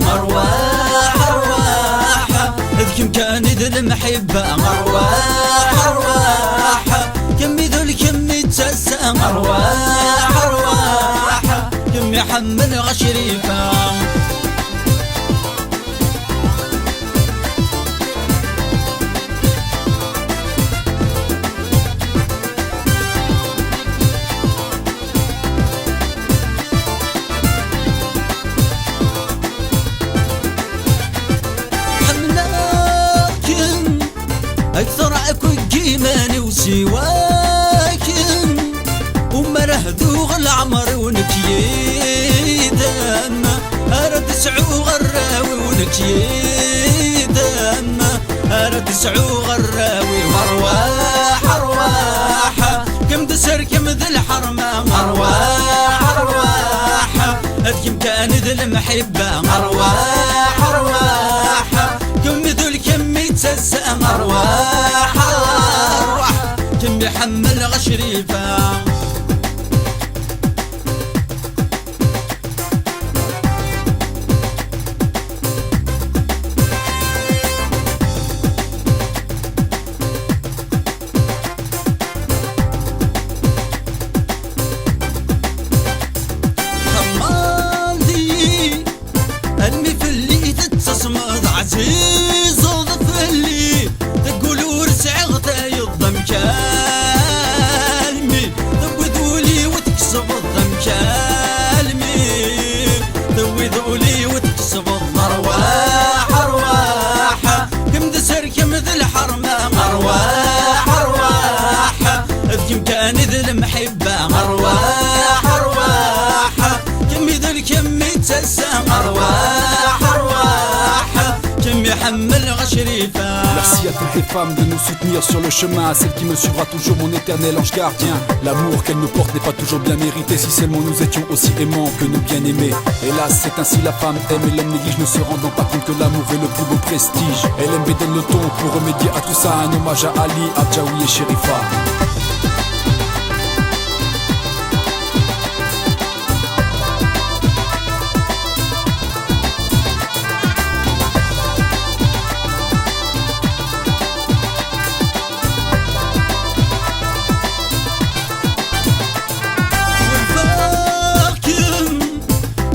أرواح أرواح كم كان ذا المحبة أرواح أرواح كم ذل كم يتسام أرواح أرواح كم يحمل غشريفة أكثر أكون جيماني وسواكن ومره ذوغ العمر ونكيدم أرد سعو غراوي ونكيدم أرد سعو غراوي وارواح أرواح كم دسر كم ذي الحرمة أرواح أرواح كم كان ذي المحبة أرواح أرواح كم ذل كم يتسام أرواح أرواح كم يحمل غشريفة خمالي ألمي في اللي تتصمد عزيز وظفلي تقولوا رسع غطاي الضم كالمي ذوذولي وتكسب الضم كالمي ذوذولي وتكسب الأرواح أرواح كم دسر كم ذي الحرمة أرواح أرواح كم كان ذي المحبة أرواح أرواح كم ذل كم يتسام أرواح أرواح كم يحمل غشريفة. Merci à toutes les femmes de nous soutenir sur le chemin, à celle qui me suivra toujours, mon éternel ange gardien. L'amour qu'elle me porte n'est pas toujours bien mérité, si seulement nous étions aussi aimants que nos bien-aimés. Hélas, c'est ainsi la femme aime et l'homme néglige, ne se rendant pas compte que l'amour est le plus beau prestige. Elle aime et donne le ton pour remédier à tout ça, un hommage à Ali, Abjaoui et Sherifa.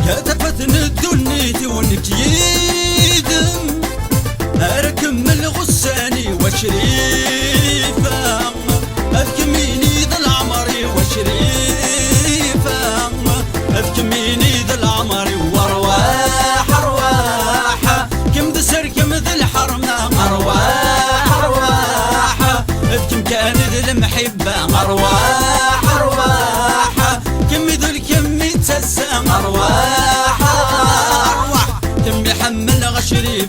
كتفتن الدنيت ونكيدم أركم الغساني وشريفة أذكميني ذا العمري وشريفة أذكميني ذا العمري وارواح أرواح كم دسر كم ذا الحرمة أرواح أرواح كم كان ذا المحبة أرواح أرواح كم ذل كم يتسام أرواح أرواح كم يحمل غشري